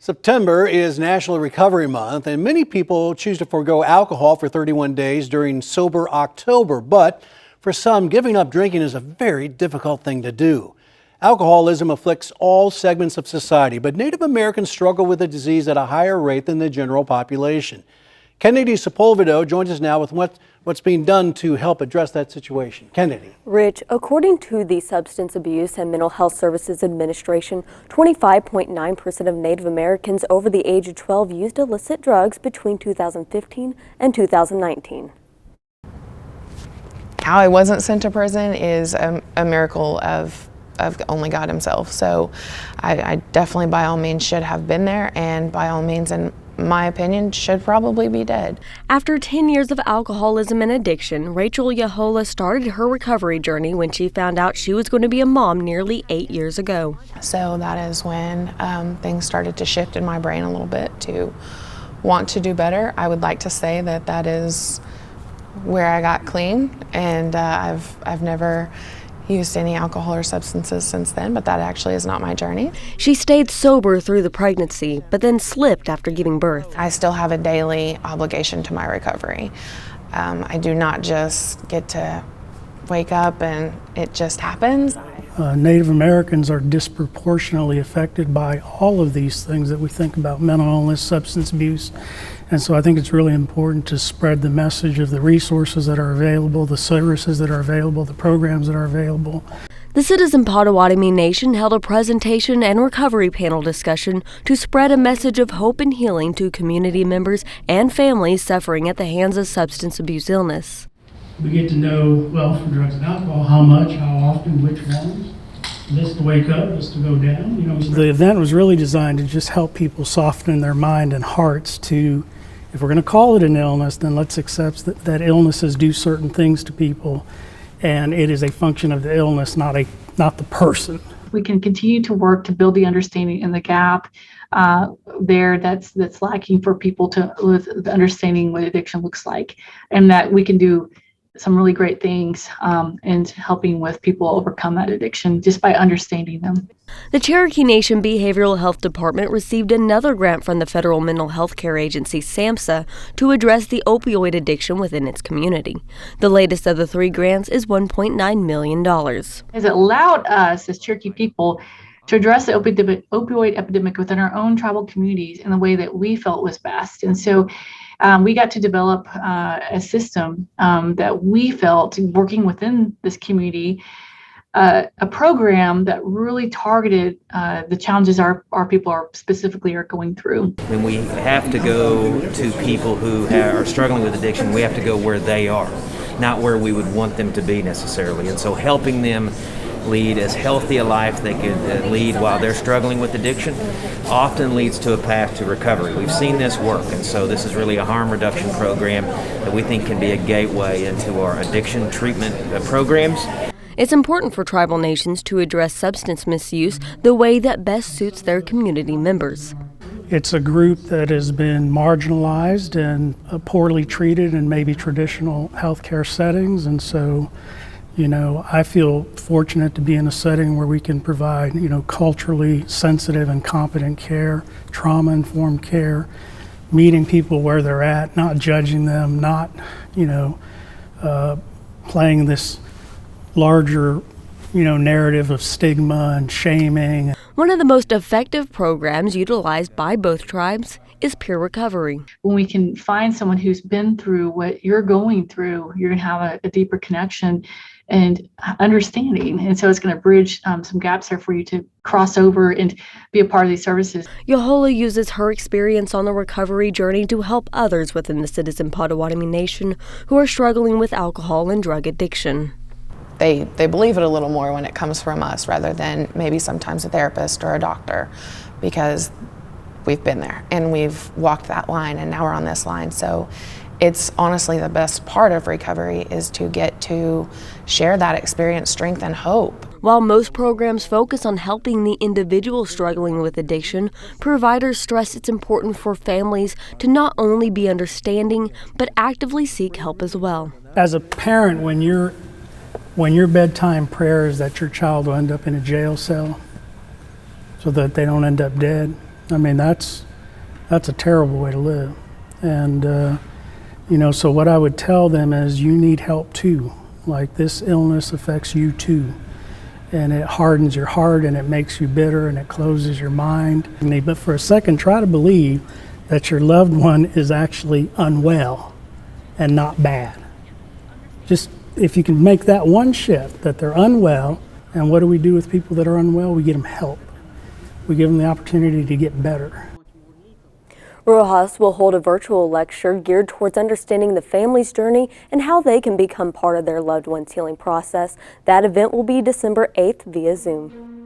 September is National Recovery Month, and many people choose to forego alcohol for 31 days during Sober October. But for some, giving up drinking is a very difficult thing to do. Alcoholism afflicts all segments of society, but Native Americans struggle with the disease at a higher rate than the general population. Kennedy Sepulvedo joins us now with what's being done to help address that situation. Kennedy. Rich, according to the Substance Abuse and Mental Health Services Administration, 25.9% of Native Americans over the age of 12 used illicit drugs between 2015 and 2019. How I wasn't sent to prison is a miracle of only God himself. So I definitely by all means should have been there, and by all means, in my opinion, should probably be dead. After 10 years of alcoholism and addiction, Rachel Yahola started her recovery journey when she found out she was going to be a mom nearly 8 years ago. So that is when things started to shift in my brain a little bit to want to do better. I would like to say that that is where I got clean, and I've never used any alcohol or substances since then, but that actually is not my journey. She stayed sober through the pregnancy, but then slipped after giving birth. I still have a daily obligation to my recovery. I do not just get to wake up and it just happens. Native Americans are disproportionately affected by all of these things that we think about: mental illness, substance abuse. And so I think it's really important to spread the message of the resources that are available, the services that are available, the programs that are available. The Citizen Potawatomi Nation held a presentation and recovery panel discussion to spread a message of hope and healing to community members and families suffering at the hands of substance abuse illness. We get to know, well, for drugs and alcohol, how much, how often, which ones. This to wake up, this to go down. The event was really designed to just help people soften their mind and hearts to, if we're going to call it an illness, then let's accept that illnesses do certain things to people, and it is a function of the illness, not the person. We can continue to work to build the understanding and the gap that's lacking for people with understanding what addiction looks like, and that we can do some really great things and helping with people overcome that addiction just by understanding them. The Cherokee Nation Behavioral Health Department received another grant from the Federal Mental Health Care Agency, SAMHSA, to address the opioid addiction within its community. The latest of the 3 grants is $1.9 million. It allowed us as Cherokee people to address the opioid epidemic within our own tribal communities in the way that we felt was best. And so we got to develop a system that we felt, working within this community, a program that really targeted the challenges our people are going through. When we have to go to people who are struggling with addiction, we have to go where they are, not where we would want them to be necessarily. And so helping them lead as healthy a life they could lead while they're struggling with addiction often leads to a path to recovery. We've seen this work, and so this is really a harm reduction program that we think can be a gateway into our addiction treatment programs. It's important for tribal nations to address substance misuse the way that best suits their community members. It's a group that has been marginalized and poorly treated in maybe traditional healthcare settings, and so I feel fortunate to be in a setting where we can provide, culturally sensitive and competent care, trauma-informed care, meeting people where they're at, not judging them, not, playing this larger, narrative of stigma and shaming. One of the most effective programs utilized by both tribes is peer recovery. When we can find someone who's been through what you're going through, you're going to have a deeper connection and understanding. And so it's going to bridge some gaps there for you to cross over and be a part of these services. Yahola uses her experience on the recovery journey to help others within the Citizen Potawatomi Nation who are struggling with alcohol and drug addiction. They believe it a little more when it comes from us rather than maybe sometimes a therapist or a doctor, because we've been there and we've walked that line, and now we're on this line. So it's honestly the best part of recovery is to get to share that experience, strength, and hope. While most programs focus on helping the individual struggling with addiction, providers stress it's important for families to not only be understanding, but actively seek help as well. As a parent, when your bedtime prayer is that your child will end up in a jail cell so that they don't end up dead, I mean, that's a terrible way to live. And, so what I would tell them is you need help too. Like, this illness affects you too. And it hardens your heart and it makes you bitter and it closes your mind. But for a second, try to believe that your loved one is actually unwell and not bad. Just if you can make that one shift, that they're unwell, and what do we do with people that are unwell? We get them help. We give them the opportunity to get better. Rojas will hold a virtual lecture geared towards understanding the family's journey and how they can become part of their loved one's healing process. That event will be December 8th via Zoom.